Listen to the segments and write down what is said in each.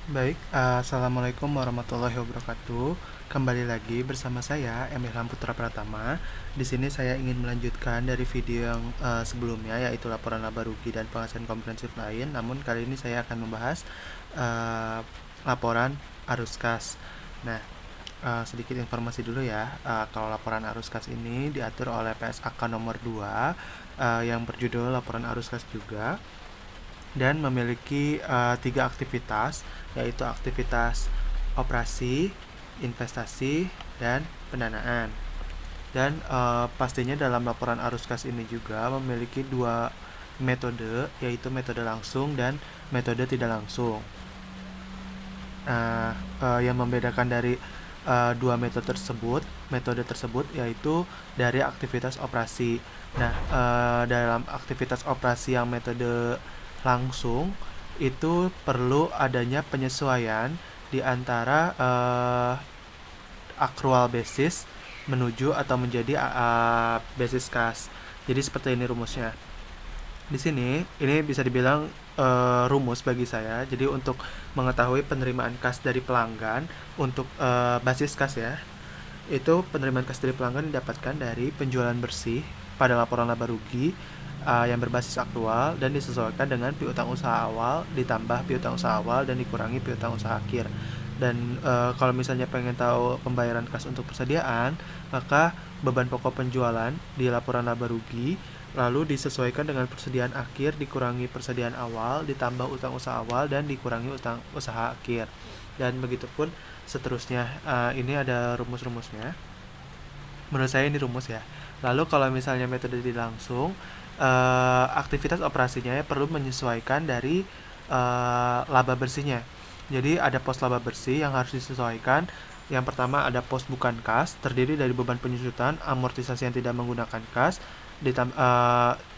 Baik, assalamualaikum warahmatullahi wabarakatuh. Kembali lagi bersama saya Emil Putra Pratama. Di sini saya ingin melanjutkan dari video yang sebelumnya, yaitu laporan laba rugi dan penghasilan komprehensif lain. Namun kali ini saya akan membahas uh, laporan arus kas. Nah, sedikit informasi dulu ya. Kalau laporan arus kas ini diatur oleh PSAK nomor 2 yang berjudul laporan arus kas juga, dan memiliki tiga aktivitas, yaitu aktivitas operasi, investasi, dan pendanaan. Dan pastinya dalam laporan arus kas ini juga memiliki dua metode, yaitu metode langsung dan metode tidak langsung. Yang membedakan dari dua metode tersebut yaitu dari aktivitas operasi. Nah, dalam aktivitas operasi yang metode langsung itu perlu adanya penyesuaian di antara accrual basis menuju atau menjadi basis kas. Jadi seperti ini rumusnya. Di sini ini bisa dibilang rumus bagi saya. Jadi untuk mengetahui penerimaan kas dari pelanggan untuk basis kas ya, itu penerimaan kas dari pelanggan didapatkan dari penjualan bersih pada laporan laba rugi yang berbasis aktual dan disesuaikan dengan piutang usaha awal ditambah piutang usaha awal dan dikurangi piutang usaha akhir. Dan kalau misalnya pengen tahu pembayaran kas untuk persediaan, maka beban pokok penjualan di laporan laba rugi lalu disesuaikan dengan persediaan akhir dikurangi persediaan awal ditambah utang usaha awal dan dikurangi utang usaha akhir, dan begitupun seterusnya. Ini ada rumus-rumusnya. Menurut saya ini rumus ya. Lalu kalau misalnya metode tidak langsung, aktivitas operasinya ya perlu menyesuaikan dari laba bersihnya. Jadi ada pos laba bersih yang harus disesuaikan. Yang pertama ada pos bukan kas, terdiri dari beban penyusutan, amortisasi yang tidak menggunakan kas,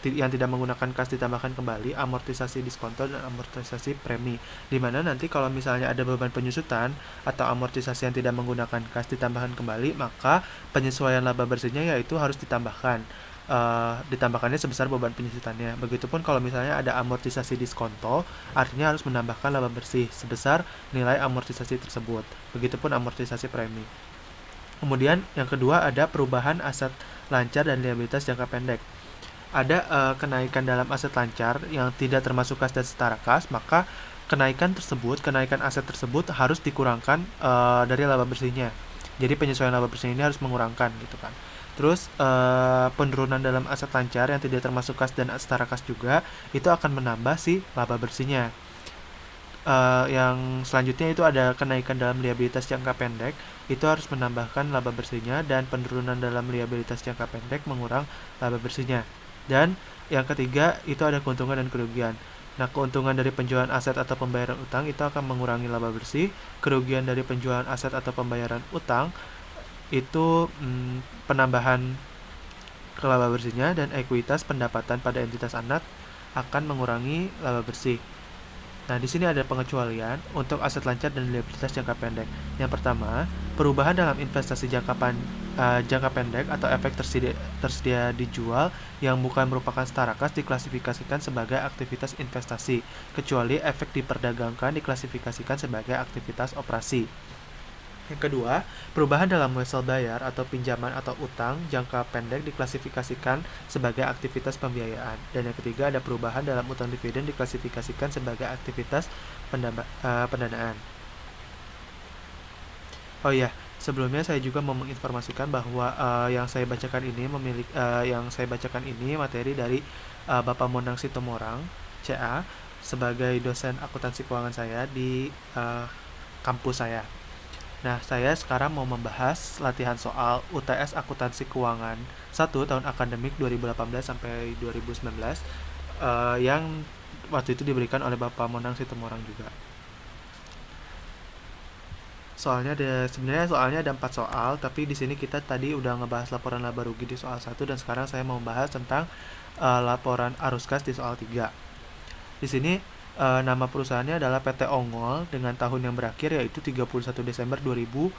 yang tidak menggunakan kas ditambahkan kembali, amortisasi diskonto, dan amortisasi premi. Dimana nanti kalau misalnya ada beban penyusutan atau amortisasi yang tidak menggunakan kas ditambahkan kembali, maka penyesuaian laba bersihnya yaitu harus ditambahkan. Ditambahkannya sebesar beban penyusutannya. Begitupun kalau misalnya ada amortisasi diskonto, artinya harus menambahkan laba bersih sebesar nilai amortisasi tersebut. Begitupun amortisasi premi. Kemudian yang kedua ada perubahan aset lancar dan liabilitas jangka pendek. Ada kenaikan dalam aset lancar yang tidak termasuk kas dan setara kas, maka kenaikan aset tersebut harus dikurangkan dari laba bersihnya. Jadi penyesuaian laba bersih ini harus mengurangkan gitu kan. Terus penurunan dalam aset lancar yang tidak termasuk kas dan setara kas juga itu akan menambah si laba bersihnya. Yang selanjutnya itu ada kenaikan dalam liabilitas jangka pendek, itu harus menambahkan laba bersihnya, dan penurunan dalam liabilitas jangka pendek mengurang laba bersihnya. Dan yang ketiga itu ada keuntungan dan kerugian. Nah, keuntungan dari penjualan aset atau pembayaran utang itu akan mengurangi laba bersih. Kerugian dari penjualan aset atau pembayaran utang itu penambahan ke laba bersihnya, dan ekuitas pendapatan pada entitas anak akan mengurangi laba bersih. Nah, di sini ada pengecualian untuk aset lancar dan liabilitas jangka pendek. Yang pertama, perubahan dalam investasi jangka pendek atau efek tersedia dijual yang bukan merupakan setara kas diklasifikasikan sebagai aktivitas investasi, kecuali efek diperdagangkan diklasifikasikan sebagai aktivitas operasi. Yang kedua, perubahan dalam wesel bayar atau pinjaman atau utang jangka pendek diklasifikasikan sebagai aktivitas pembiayaan. Dan yang ketiga, ada perubahan dalam utang dividen diklasifikasikan sebagai aktivitas pendanaan. Oh iya, sebelumnya saya juga mau menginformasikan bahwa yang saya bacakan ini materi dari Bapak Monang Sitomorang, CA, sebagai dosen akuntansi keuangan saya di kampus saya. Nah, saya sekarang mau membahas latihan soal UTS Akuntansi Keuangan 1 tahun akademik 2018 sampai 2019 yang waktu itu diberikan oleh Bapak Monang Situmorang juga. Sebenarnya ada 4 soal, tapi di sini kita tadi udah ngebahas laporan laba rugi di soal 1, dan sekarang saya mau membahas tentang laporan arus kas di soal 3. Di sini nama perusahaannya adalah PT Ongol dengan tahun yang berakhir yaitu 31 Desember 2020.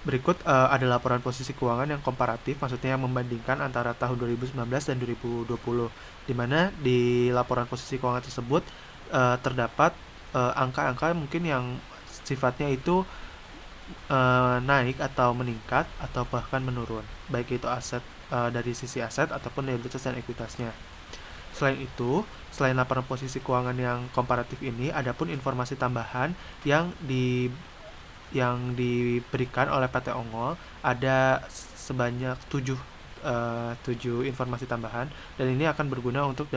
Berikut ada laporan posisi keuangan yang komparatif, maksudnya yang membandingkan antara tahun 2019 dan 2020, di mana di laporan posisi keuangan tersebut terdapat angka-angka mungkin yang sifatnya itu naik atau meningkat atau bahkan menurun, baik itu aset dari sisi aset ataupun liabilitas dan ekuitasnya. Selain itu, selain laporan posisi keuangan yang komparatif ini, ada pun informasi tambahan yang diberikan oleh PT Ongol. Ada sebanyak 7 informasi tambahan, dan ini akan berguna untuk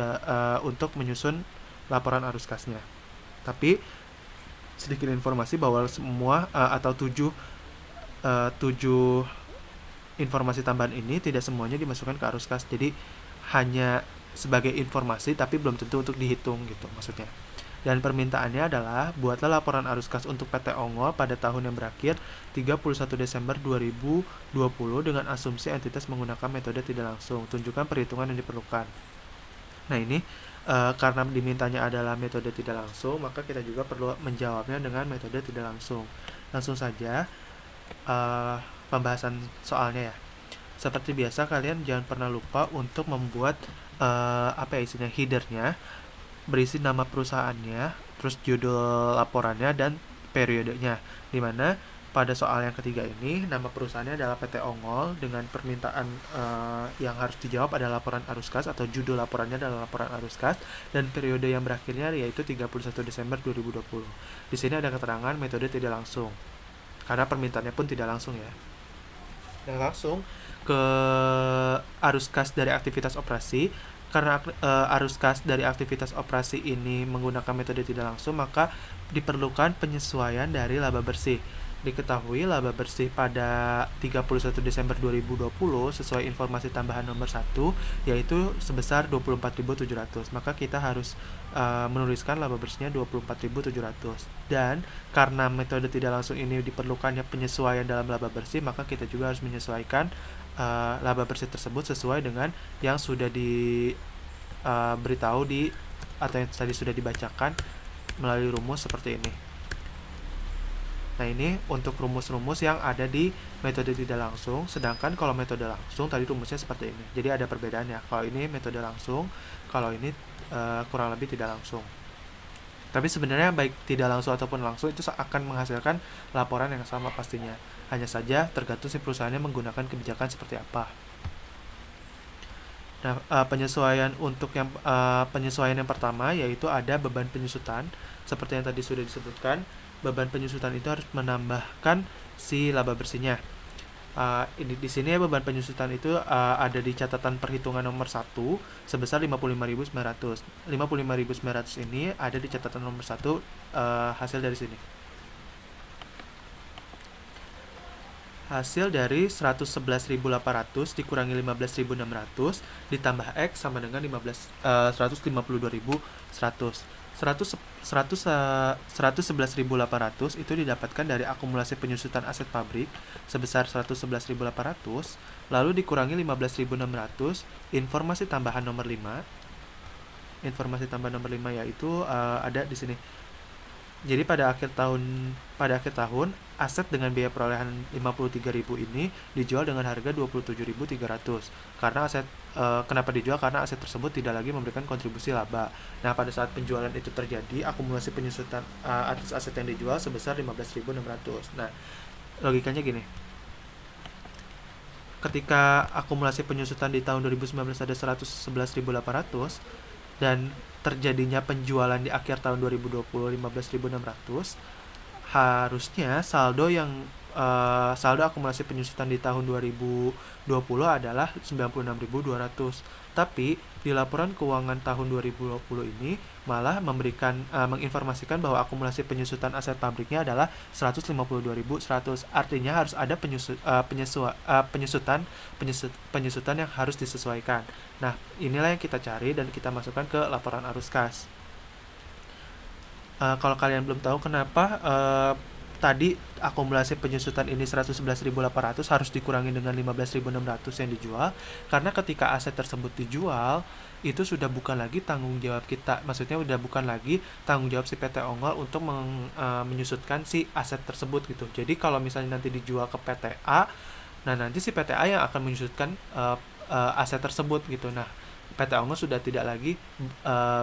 menyusun laporan arus kasnya. Tapi sedikit informasi bahwa semua atau 7 informasi tambahan ini tidak semuanya dimasukkan ke arus kas. Jadi hanya sebagai informasi tapi belum tentu untuk dihitung gitu maksudnya. Dan permintaannya adalah buatlah laporan arus kas untuk PT Ongol pada tahun yang berakhir 31 Desember 2020 dengan asumsi entitas menggunakan metode tidak langsung. Tunjukkan perhitungan yang diperlukan. Nah, ini karena dimintanya adalah metode tidak langsung, maka kita juga perlu menjawabnya dengan metode tidak langsung. Langsung saja pembahasan soalnya ya. Seperti biasa, kalian jangan pernah lupa untuk membuat isinya headernya, berisi nama perusahaannya, terus judul laporannya dan periodenya. Dimana pada soal yang ketiga ini nama perusahaannya adalah PT Ongol dengan permintaan yang harus dijawab adalah laporan arus kas atau judul laporannya adalah laporan arus kas, dan periode yang berakhirnya yaitu 31 Desember 2020. Di sini ada keterangan metode tidak langsung karena permintaannya pun tidak langsung ya. Nah, langsung ke arus kas dari aktivitas operasi. Karena arus kas dari aktivitas operasi ini menggunakan metode tidak langsung, maka diperlukan penyesuaian dari laba bersih. Diketahui laba bersih pada 31 Desember 2020 sesuai informasi tambahan nomor 1 yaitu sebesar 24.700. Maka kita harus menuliskan laba bersihnya 24.700. Dan karena metode tidak langsung ini diperlukannya penyesuaian dalam laba bersih, maka kita juga harus menyesuaikan laba bersih tersebut sesuai dengan yang sudah diberitahu atau yang tadi sudah dibacakan melalui rumus seperti ini. Nah, ini untuk rumus-rumus yang ada di metode tidak langsung, sedangkan kalau metode langsung tadi rumusnya seperti ini. Jadi ada perbedaannya. Kalau ini metode langsung, kalau ini kurang lebih tidak langsung. Tapi sebenarnya baik tidak langsung ataupun langsung itu akan menghasilkan laporan yang sama pastinya. Hanya saja tergantung si perusahaannya menggunakan kebijakan seperti apa. Nah, penyesuaian yang pertama yaitu ada beban penyusutan. Seperti yang tadi sudah disebutkan, beban penyusutan itu harus menambahkan si laba bersihnya. Di sini beban penyusutan itu ada di catatan perhitungan nomor 1 sebesar 55.900. 55.900 ini ada di catatan nomor 1 hasil dari sini. Hasil dari 111.800 dikurangi 15.600 ditambah X sama dengan 152.100. 111.800 itu didapatkan dari akumulasi penyusutan aset pabrik sebesar 111.800, lalu dikurangi 15.600, informasi tambahan nomor 5. Informasi tambahan nomor 5 yaitu ada di sini. Jadi pada akhir tahun aset dengan biaya perolehan 53.000 ini dijual dengan harga 27.300. Karena kenapa dijual? Karena aset tersebut tidak lagi memberikan kontribusi laba. Nah, pada saat penjualan itu terjadi, akumulasi penyusutan atas aset yang dijual sebesar 15.600. Nah, logikanya gini. Ketika akumulasi penyusutan di tahun 2019 ada 111.800 dan terjadinya penjualan di akhir tahun 2020 15.600, harusnya saldo akumulasi penyusutan di tahun 2020 adalah 96.200. Tapi di laporan keuangan tahun 2020 ini malah menginformasikan bahwa akumulasi penyusutan aset pabriknya adalah 152.100. Artinya harus ada penyusutan yang harus disesuaikan. Nah, inilah yang kita cari dan kita masukkan ke laporan arus kas. Kalau kalian belum tahu kenapa tadi akumulasi penyusutan ini 111.800 harus dikurangi dengan 15.600 yang dijual, karena ketika aset tersebut dijual itu sudah bukan lagi tanggung jawab kita, maksudnya udah bukan lagi tanggung jawab si PT Ongol untuk menyusutkan si aset tersebut gitu. Jadi kalau misalnya nanti dijual ke PTA, nah nanti si PTA yang akan menyusutkan aset tersebut gitu. Nah, PT Ongol sudah tidak lagi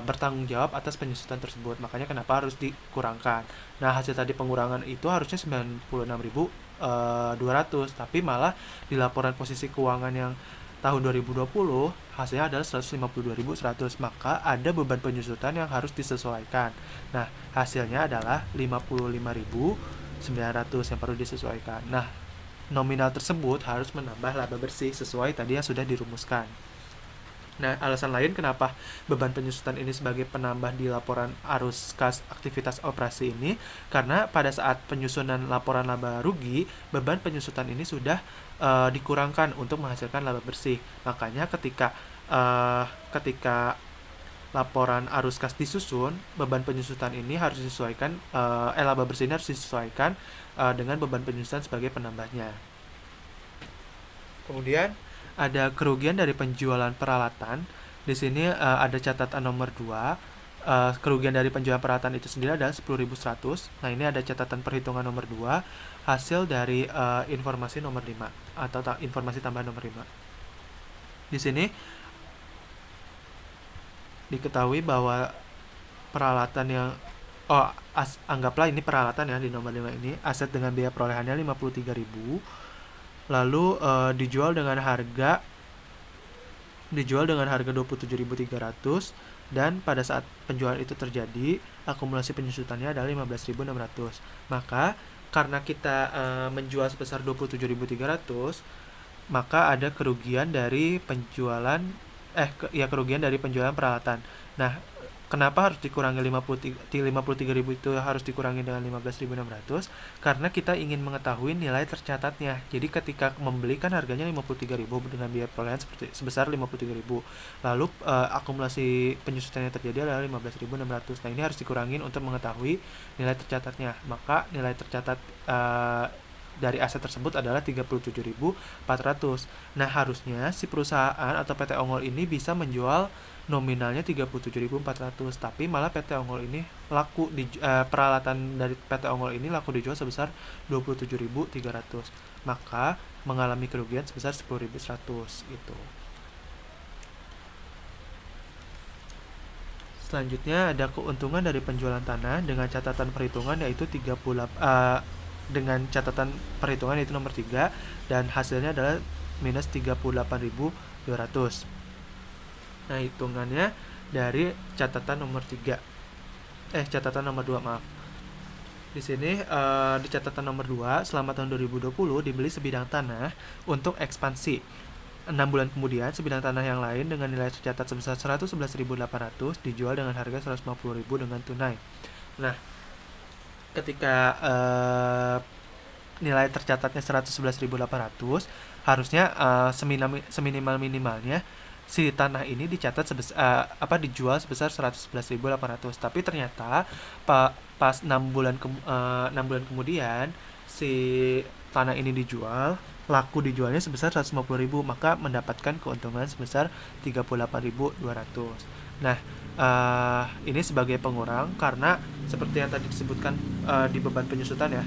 bertanggung jawab atas penyusutan tersebut. Makanya kenapa harus dikurangkan. Nah, hasil tadi pengurangan itu harusnya 96.200, tapi malah di laporan posisi keuangan yang tahun 2020 hasilnya adalah 152.100, maka ada beban penyusutan yang harus disesuaikan. Nah, hasilnya adalah 55.900 yang perlu disesuaikan. Nah, nominal tersebut harus menambah laba bersih sesuai tadi yang sudah dirumuskan. Nah, alasan lain kenapa beban penyusutan ini sebagai penambah di laporan arus kas aktivitas operasi ini, karena pada saat penyusunan laporan laba rugi, beban penyusutan ini sudah dikurangkan untuk menghasilkan laba bersih. Makanya ketika laporan arus kas disusun, beban penyusutan ini harus disesuaikan, laba bersih ini harus disesuaikan dengan beban penyusutan sebagai penambahnya. Kemudian ada kerugian dari penjualan peralatan. Di sini ada catatan nomor 2. Kerugian dari penjualan peralatan itu sendiri adalah 10.100. Nah, ini ada catatan perhitungan nomor 2, hasil dari informasi nomor 5 atau informasi tambahan nomor 5. Di sini diketahui bahwa peralatan yang anggaplah ini peralatan ya di nomor 5 ini, aset dengan biaya perolehannya 53.000, lalu dijual dengan harga 27.300, dan pada saat penjualan itu terjadi akumulasi penyusutannya adalah 15.600. Maka karena kita menjual sebesar 27.300, maka ada kerugian dari penjualan kerugian dari penjualan peralatan. Nah, kenapa harus dikurangi 53.000 itu harus dikurangi dengan 15.600? Karena kita ingin mengetahui nilai tercatatnya. Jadi ketika membeli kan harganya 53.000 dengan biaya perolehan sebesar 53.000. Lalu akumulasi penyusutannya terjadi adalah 15.600. Nah, ini harus dikurangin untuk mengetahui nilai tercatatnya. Maka nilai tercatat dari aset tersebut adalah 37.400. Nah, harusnya si perusahaan atau PT Ongol ini bisa menjual nominalnya 37.400, tapi malah PT Ongol ini peralatan dari PT Ongol ini laku dijual sebesar 27.300. Maka mengalami kerugian sebesar 10.100 gitu. Selanjutnya ada keuntungan dari penjualan tanah dengan catatan perhitungan yaitu dengan catatan perhitungan yaitu nomor 3, dan hasilnya adalah minus 38.200. Nah, hitungannya dari catatan nomor 2, maaf. Di sini di catatan nomor 2, selama tahun 2020 dibeli sebidang tanah untuk ekspansi. 6 bulan kemudian, sebidang tanah yang lain dengan nilai tercatat sebesar 111.800 dijual dengan harga 150.000 dengan tunai. Nah, ketika nilai tercatatnya 111.800, harusnya seminimal-minimalnya si tanah ini dicatat dijual sebesar 111.800. Tapi ternyata pas 6 bulan kemudian si tanah ini laku dijualnya sebesar 150.000, maka mendapatkan keuntungan sebesar 38.200. Nah, ini sebagai pengurang karena seperti yang tadi disebutkan di beban penyusutan ya,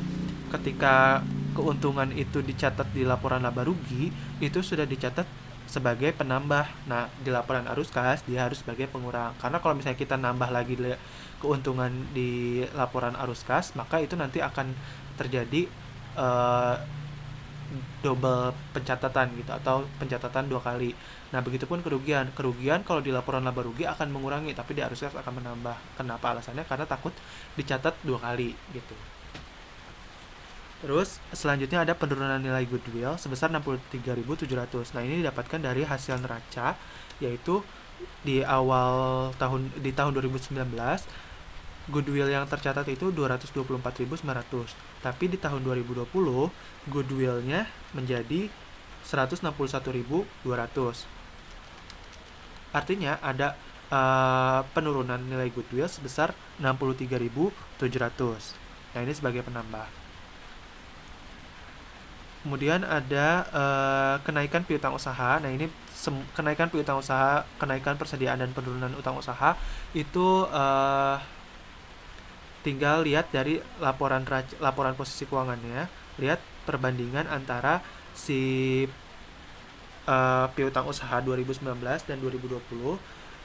ketika keuntungan itu dicatat di laporan laba rugi, itu sudah dicatat sebagai penambah. Nah, di laporan arus kas dia harus sebagai pengurang, karena kalau misalnya kita nambah lagi keuntungan di laporan arus kas, maka itu nanti akan terjadi double pencatatan gitu, atau pencatatan 2 kali. Nah, begitupun kerugian kalau di laporan laba rugi akan mengurangi, tapi di arus kas akan menambah. Kenapa alasannya? Karena takut dicatat 2 kali gitu. Terus selanjutnya ada penurunan nilai goodwill sebesar 63.700. Nah, ini didapatkan dari hasil neraca, yaitu di tahun 2019 goodwill yang tercatat itu 224.900. Tapi di tahun 2020 goodwillnya menjadi 161.200. Artinya ada penurunan nilai goodwill sebesar 63.700. Nah, ini sebagai penambah. Kemudian ada kenaikan piutang usaha. Nah, ini kenaikan piutang usaha, kenaikan persediaan dan penurunan utang usaha itu tinggal lihat dari laporan posisi keuangannya. Lihat perbandingan antara si piutang usaha 2019 dan 2020,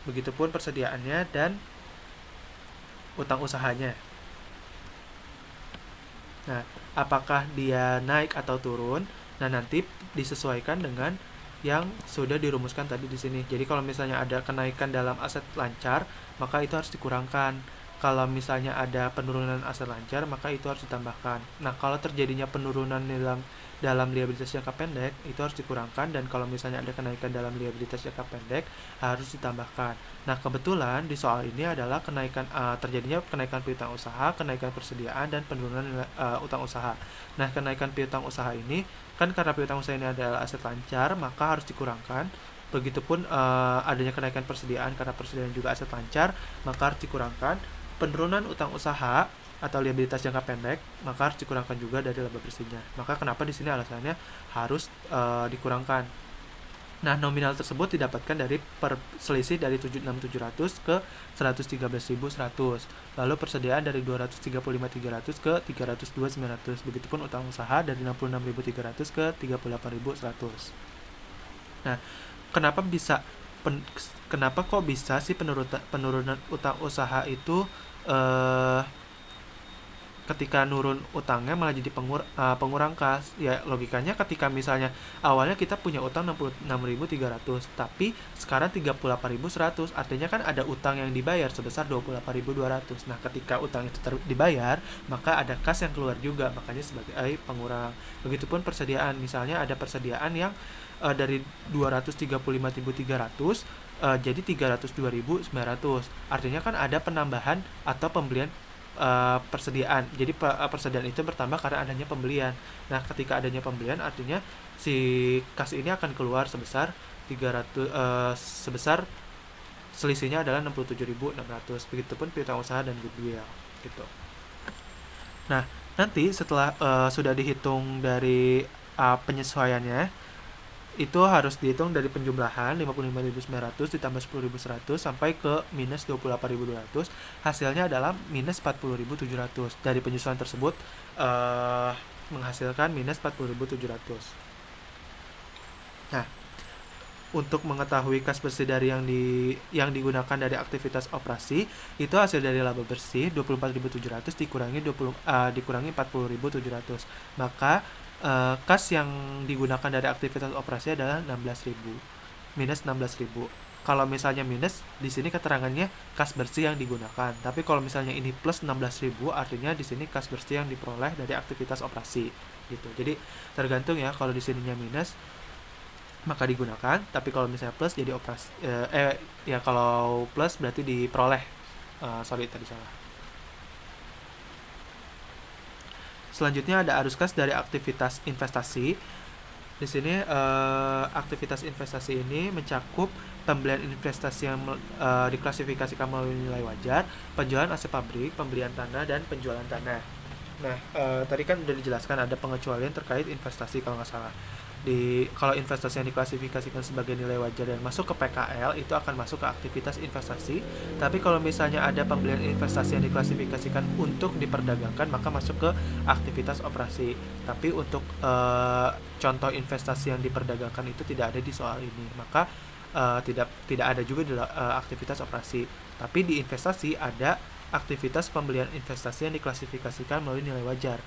begitupun persediaannya dan utang usahanya. Nah, apakah dia naik atau turun? Nah, nanti disesuaikan dengan yang sudah dirumuskan tadi di sini. Jadi kalau misalnya ada kenaikan dalam aset lancar, maka itu harus dikurangkan. Kalau misalnya ada penurunan aset lancar, maka itu harus ditambahkan. Nah, kalau terjadinya penurunan dalam liabilitas jangka pendek, itu harus dikurangkan, dan kalau misalnya ada kenaikan dalam liabilitas jangka pendek, harus ditambahkan. Nah, kebetulan di soal ini adalah terjadinya kenaikan piutang usaha, kenaikan persediaan, dan penurunan utang usaha. Nah, kenaikan piutang usaha ini kan karena piutang usaha ini adalah aset lancar, maka harus dikurangkan. Begitupun adanya kenaikan persediaan karena persediaan juga aset lancar, maka harus dikurangkan. Penurunan utang usaha atau liabilitas jangka pendek, maka harus dikurangkan juga dari laba bersihnya. Maka kenapa di sini alasannya harus dikurangkan. Nah, nominal tersebut didapatkan dari selisih dari 76.700 ke 113.100. Lalu persediaan dari 235.300 ke 302.900. Begitupun utang usaha dari 66.300 ke 38.100. Nah, kenapa bisa kenapa kok bisa sih penurunan utang usaha itu eh ketika nurun utangnya malah jadi pengurang kas? Ya logikanya ketika misalnya awalnya kita punya utang 66.300 tapi sekarang 38.100, artinya kan ada utang yang dibayar sebesar 28.200. Nah, ketika utang itu dibayar, maka ada kas yang keluar juga, makanya sebagai pengurang. Begitupun persediaan, misalnya ada persediaan yang dari 235.300 jadi 302.900, artinya kan ada penambahan atau pembelian persediaan. Jadi persediaan itu bertambah karena adanya pembelian. Nah, ketika adanya pembelian, artinya si kas ini akan keluar sebesar 300 sebesar selisihnya adalah 67.600. Begitupun piutang usaha dan goodwill gitu. Nah, nanti setelah sudah dihitung dari penyesuaiannya, itu harus dihitung dari penjumlahan 55.900 ditambah 10.100 sampai ke minus 28.200. Hasilnya adalah minus 40.700. Dari penyesuaian tersebut menghasilkan minus 40.700. Nah, untuk mengetahui kas bersih dari yang digunakan dari aktivitas operasi, itu hasil dari laba bersih 24.700 dikurangi 40.700. Maka kas yang digunakan dari aktivitas operasi adalah 16.000, minus 16.000. Kalau misalnya minus, di sini keterangannya kas bersih yang digunakan. Tapi kalau misalnya ini plus 16.000, artinya di sini kas bersih yang diperoleh dari aktivitas operasi gitu. Jadi tergantung ya, kalau di sininya minus maka digunakan, tapi kalau misalnya plus jadi operasi ya kalau plus berarti diperoleh. Sorry tadi salah. Selanjutnya ada arus kas dari aktivitas investasi. Di sini aktivitas investasi ini mencakup pembelian investasi yang diklasifikasikan melalui nilai wajar, penjualan aset pabrik, pembelian tanah, dan penjualan tanah. Nah, tadi kan udah dijelaskan ada pengecualian terkait investasi kalau nggak salah. Kalau investasi yang diklasifikasikan sebagai nilai wajar dan masuk ke PKL, itu akan masuk ke aktivitas investasi. Tapi kalau misalnya ada pembelian investasi yang diklasifikasikan untuk diperdagangkan, maka masuk ke aktivitas operasi. Tapi untuk contoh investasi yang diperdagangkan itu tidak ada di soal ini, maka tidak ada juga di aktivitas operasi. Tapi di investasi ada aktivitas pembelian investasi yang diklasifikasikan melalui nilai wajar.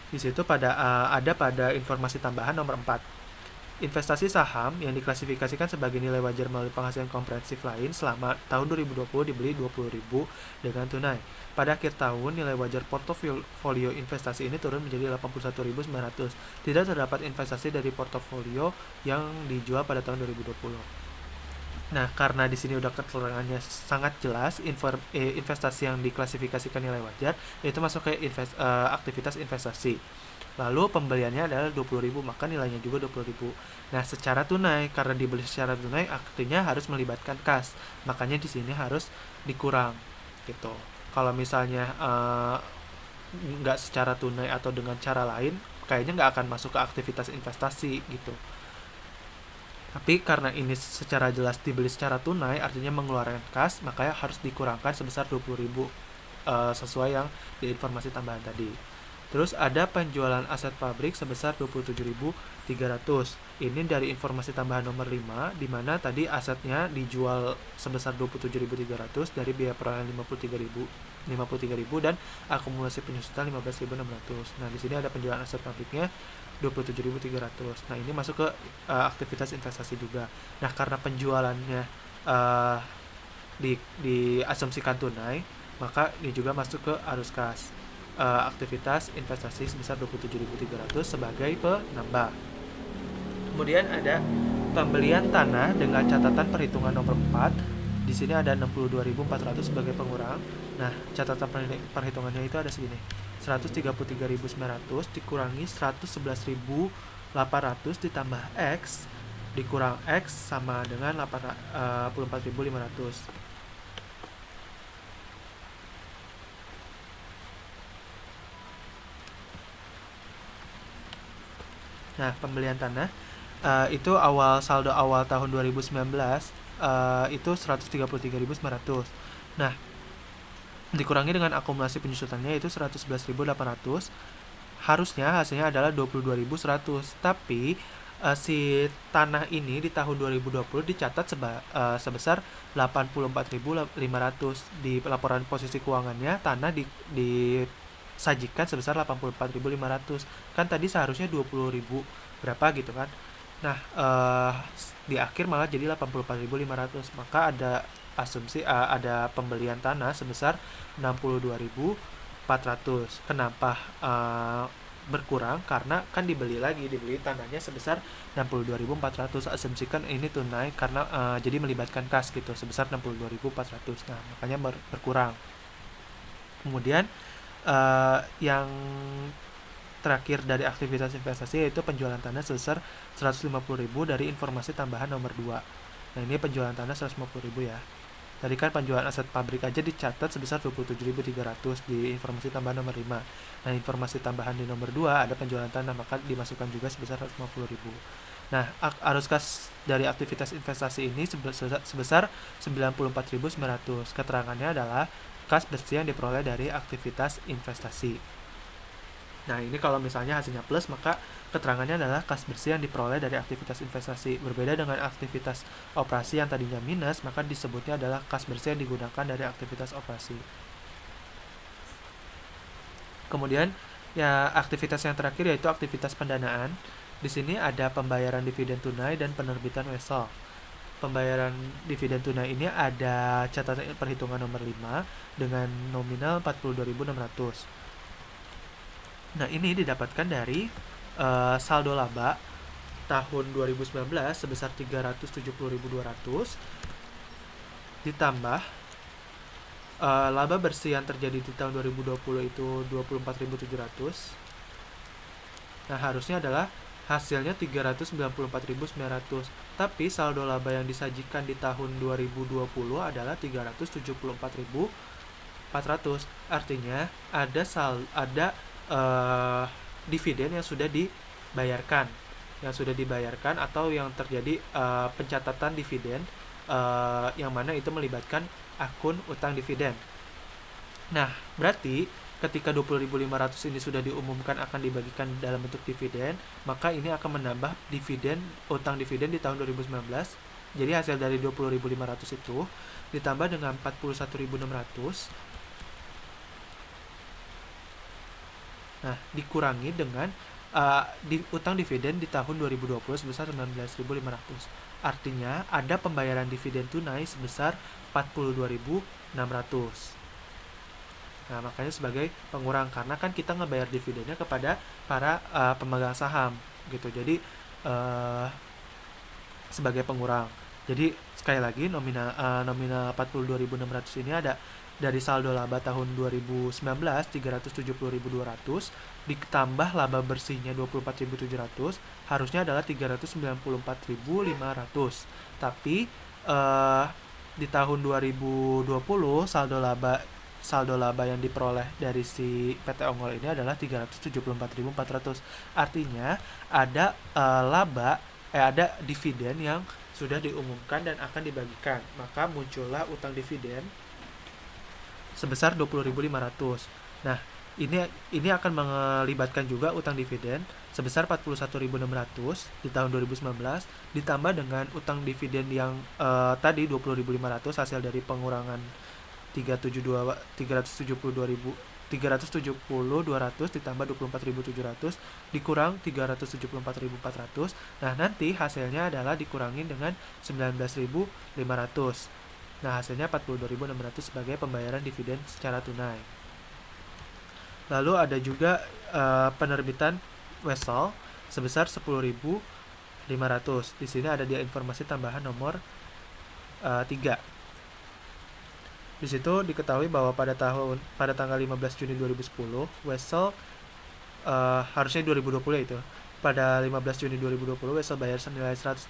Di situ ada pada informasi tambahan nomor 4. Investasi saham yang diklasifikasikan sebagai nilai wajar melalui penghasilan komprehensif lain selama tahun 2020 dibeli 20.000 dengan tunai. Pada akhir tahun, nilai wajar portofolio investasi ini turun menjadi 81.900. Tidak terdapat investasi dari portofolio yang dijual pada tahun 2020. Nah, karena di sini udah keterangannya sangat jelas, investasi yang diklasifikasikan nilai wajar yaitu masuk ke aktivitas investasi. Lalu pembeliannya adalah 20.000, maka nilainya juga 20.000. Nah, secara tunai, karena dibeli secara tunai artinya harus melibatkan kas. Makanya di sini harus dikurang gitu. Kalau misalnya nggak secara tunai atau dengan cara lain, kayaknya nggak akan masuk ke aktivitas investasi gitu. Tapi karena ini secara jelas dibeli secara tunai, artinya mengeluarkan kas, makanya harus dikurangkan sebesar 20.000 sesuai yang di informasi tambahan tadi. Terus ada penjualan aset pabrik sebesar 27.300. Ini dari informasi tambahan nomor 5, di mana tadi asetnya dijual sebesar 27.300 dari biaya perolehan 53.000 dan akumulasi penyusutan 15.600. Nah, di sini ada penjualan aset pabriknya 27.300. Nah, ini masuk ke aktivitas investasi juga. Nah, karena penjualannya uh, diasumsikan tunai, maka ini juga masuk ke arus kas. Aktivitas investasi sebesar 27.300 sebagai penambah. Kemudian ada pembelian tanah dengan catatan perhitungan nomor 4. Di sini ada 62.400 sebagai pengurang. Nah, catatan perhitungannya itu ada segini. 133.900 dikurangi 111.800 ditambah X dikurang X sama dengan 84.500. Nah, pembelian tanah itu saldo awal tahun 2019 itu 133.900. Nah, dikurangi dengan akumulasi penyusutannya itu 111.800. Harusnya hasilnya adalah 22.100. Tapi si tanah ini di tahun 2020 dicatat sebesar 84.500. Di laporan posisi keuangannya tanah disajikan sebesar 84.500. Kan tadi seharusnya 20.000 berapa gitu kan. Nah, di akhir malah jadi 84.500. Maka ada asumsi ada pembelian tanah sebesar 62.400. Kenapa berkurang? Karena kan dibeli tanahnya sebesar 62.400. Asumsikan ini tunai karena jadi melibatkan kas gitu sebesar 62.400. Nah, makanya berkurang. Kemudian yang terakhir dari aktivitas investasi yaitu penjualan tanah sebesar 150.000 dari informasi tambahan nomor 2. Nah, ini penjualan tanah 150.000 ya. Tadi kan penjualan aset pabrik aja dicatat sebesar 27.300 di informasi tambahan nomor 5. Nah, informasi tambahan di nomor 2 ada penjualan tanah, maka dimasukkan juga sebesar 150.000. Nah, arus kas dari aktivitas investasi ini sebesar 94.900. Keterangannya adalah kas bersih yang diperoleh dari aktivitas investasi. Nah, ini kalau misalnya hasilnya plus, maka keterangannya adalah kas bersih yang diperoleh dari aktivitas investasi. Berbeda dengan aktivitas operasi yang tadinya minus, maka disebutnya adalah kas bersih yang digunakan dari aktivitas operasi. Kemudian, ya aktivitas yang terakhir yaitu aktivitas pendanaan. Di sini ada pembayaran dividen tunai dan penerbitan wesel. Pembayaran dividen tunai ini ada catatan perhitungan nomor 5 dengan nominal 42.600. Nah, ini didapatkan dari saldo laba tahun 2019 sebesar 370.200 ditambah laba bersih yang terjadi di tahun 2020 itu 24.700. Nah, harusnya adalah hasilnya 394.900. Tapi saldo laba yang disajikan di tahun 2020 adalah 374.400. Artinya ada dividen yang sudah dibayarkan atau yang terjadi pencatatan dividen yang mana itu melibatkan akun utang dividen. Nah, berarti ketika 20.500 ini sudah diumumkan akan dibagikan dalam bentuk dividen, maka ini akan menambah utang dividen di tahun 2019. Jadi hasil dari 20.500 itu ditambah dengan 41.600. Nah, dikurangi dengan utang dividen di tahun 2020 sebesar 19.500. Artinya ada pembayaran dividen tunai sebesar 42.600. Nah, makanya sebagai pengurang, karena kan kita ngebayar dividennya kepada para pemegang saham gitu. Jadi sebagai pengurang. Jadi sekali lagi nominal 42.600 ini ada dari saldo laba tahun 2019 370.200 ditambah laba bersihnya 24.700, harusnya adalah 394.500. Tapi di tahun 2020 saldo laba yang diperoleh dari si PT Ongol ini adalah 374.400. Artinya ada ada dividen yang sudah diumumkan dan akan dibagikan. Maka muncullah utang dividen sebesar 20.500. Nah, Ini akan melibatkan juga utang dividen sebesar 41.600 di tahun 2019 ditambah dengan utang dividen yang tadi 20.500 hasil dari pengurangan 372.200 ditambah 24.700 dikurang 374.400. Nah, nanti hasilnya adalah dikurangin dengan 19.500. Nah, hasilnya 42.600 sebagai pembayaran dividen secara tunai. Lalu ada juga penerbitan Wesel sebesar 10.500. Di sini ada dia informasi tambahan nomor 3. Di situ diketahui bahwa pada tanggal 15 Juni 2010, Wesel harusnya 2020 itu. Pada 15 Juni 2020, Wesel bayar senilai 160.000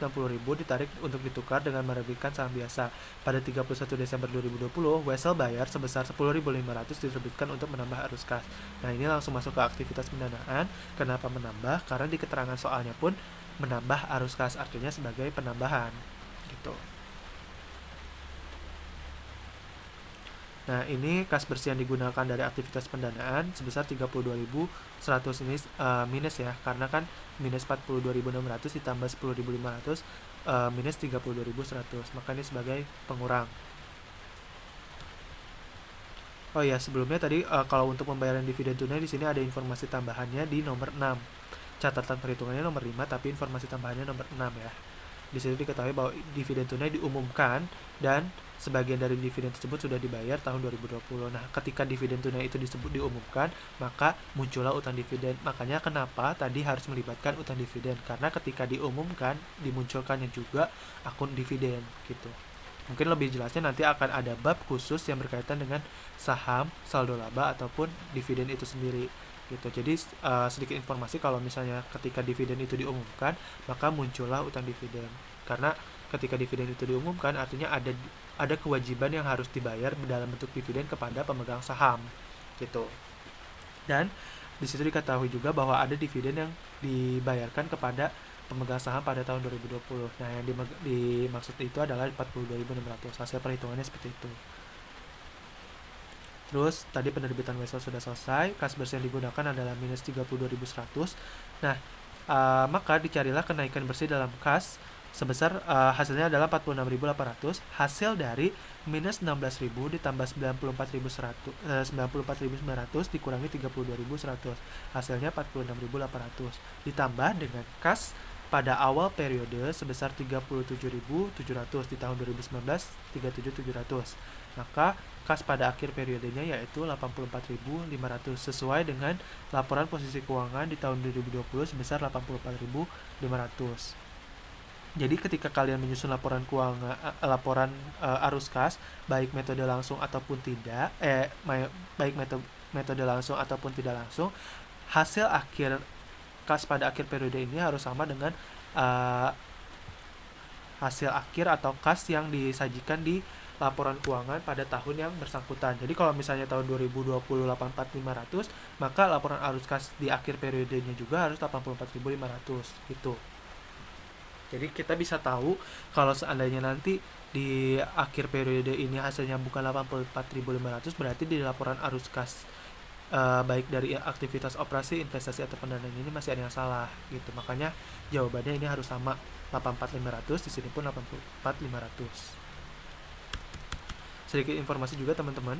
ditarik untuk ditukar dengan menerbitkan saham biasa. Pada 31 Desember 2020, Wesel bayar sebesar 10.500 diterbitkan untuk menambah arus kas. Nah, ini langsung masuk ke aktivitas pendanaan. Kenapa menambah? Karena di keterangan soalnya pun menambah arus kas, artinya sebagai penambahan gitu. Nah, ini kas bersih yang digunakan dari aktivitas pendanaan sebesar 32.100. Ini minus ya, karena kan minus 42.600 ditambah 10.500 minus 32.100. Maka ini sebagai pengurang. Oh ya, sebelumnya tadi kalau untuk pembayaran dividen tunai di sini ada informasi tambahannya di nomor 6. Catatan perhitungannya nomor 5, tapi informasi tambahannya nomor 6 ya. Di situ diketahui bahwa dividen tunai diumumkan dan sebagian dari dividen tersebut sudah dibayar tahun 2020. Nah, ketika dividen tunai itu disebut diumumkan, maka muncullah utang dividen. Makanya kenapa tadi harus melibatkan utang dividen, karena ketika diumumkan dimunculkannya juga akun dividen gitu. Mungkin lebih jelasnya nanti akan ada bab khusus yang berkaitan dengan saham, saldo laba ataupun dividen itu sendiri gitu. Jadi sedikit informasi kalau misalnya ketika dividen itu diumumkan, maka muncullah utang dividen. Karena ketika dividen itu diumumkan artinya ada kewajiban yang harus dibayar dalam bentuk dividen kepada pemegang saham gitu. Dan di situ diketahui juga bahwa ada dividen yang dibayarkan kepada pemegang saham pada tahun 2020. Nah, yang dimaksud itu adalah 42.600. Hasil perhitungannya seperti itu. Terus tadi penerbitan Wesel sudah selesai, kas bersih yang digunakan adalah minus 32.100. Nah, maka dicarilah kenaikan bersih dalam kas sebesar hasilnya adalah 46.800. Hasil dari minus 16.000 ditambah 94.900 dikurangi 32.100. Hasilnya 46.800. Ditambah dengan kas pada awal periode sebesar 37.700 di tahun 2019 37.700. Maka kas pada akhir periodenya yaitu 84.500 sesuai dengan laporan posisi keuangan di tahun 2020 sebesar 84.500. Jadi ketika kalian menyusun laporan keuangan, laporan arus kas, baik metode langsung ataupun tidak, baik metode langsung ataupun tidak langsung, hasil akhir kas pada akhir periode ini harus sama dengan hasil akhir atau kas yang disajikan di laporan keuangan pada tahun yang bersangkutan. Jadi kalau misalnya tahun 2020 84.500, maka laporan arus kas di akhir periodenya juga harus 84.500 gitu. Jadi kita bisa tahu kalau seandainya nanti di akhir periode ini hasilnya bukan 84.500, berarti di laporan arus kas baik dari aktivitas operasi, investasi atau pendanaan ini masih ada yang salah gitu. Makanya jawabannya ini harus sama 84.500, di sini pun 84.500. Sedikit informasi juga teman-teman,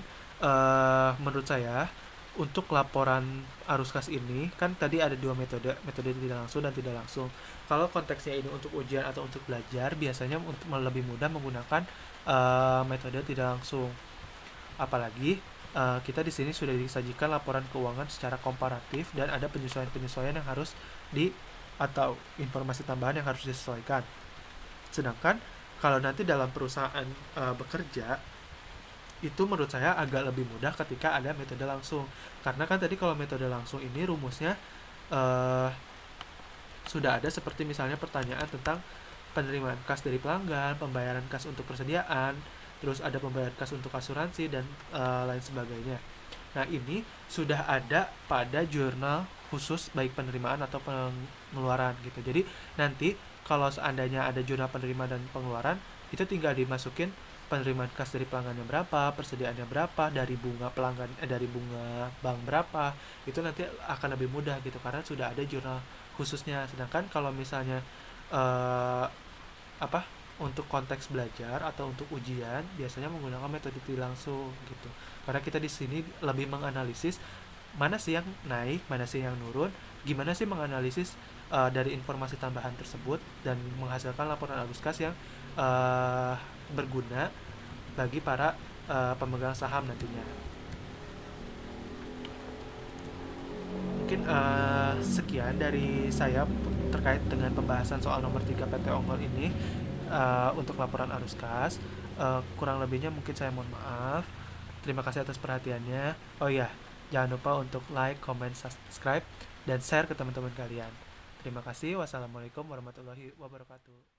menurut saya untuk laporan arus kas ini kan tadi ada dua metode tidak langsung dan tidak langsung. Kalau konteksnya ini untuk ujian atau untuk belajar, biasanya untuk lebih mudah menggunakan metode tidak langsung. Apalagi kita di sini sudah disajikan laporan keuangan secara komparatif dan ada penyesuaian yang harus atau informasi tambahan yang harus disesuaikan. Sedangkan kalau nanti dalam perusahaan bekerja, itu menurut saya agak lebih mudah ketika ada metode langsung. Karena kan tadi kalau metode langsung ini rumusnya sudah ada, seperti misalnya pertanyaan tentang penerimaan kas dari pelanggan, pembayaran kas untuk persediaan, terus ada pembayaran kas untuk asuransi dan lain sebagainya. Nah, ini sudah ada pada jurnal khusus baik penerimaan atau pengeluaran gitu. Jadi nanti kalau seandainya ada jurnal penerimaan dan pengeluaran, itu tinggal dimasukin penerimaan kas dari pelanggannya berapa, persediaannya berapa, dari bunga pelanggan dari bunga bank berapa, itu nanti akan lebih mudah gitu karena sudah ada jurnal khususnya. Sedangkan kalau misalnya eh, apa untuk konteks belajar atau untuk ujian biasanya menggunakan metode langsung gitu. Karena kita di sini lebih menganalisis mana sih yang naik, mana sih yang nurun, gimana sih menganalisis dari informasi tambahan tersebut dan menghasilkan laporan arus kas yang uh, berguna bagi para pemegang saham nantinya. Mungkin sekian dari saya terkait dengan pembahasan soal nomor 3 PT Ongol ini untuk laporan arus kas. Kurang lebihnya mungkin saya mohon maaf. Terima kasih atas perhatiannya. Oh ya, jangan lupa untuk like, comment, subscribe, dan share ke teman-teman kalian. Terima kasih. Wassalamualaikum warahmatullahi wabarakatuh.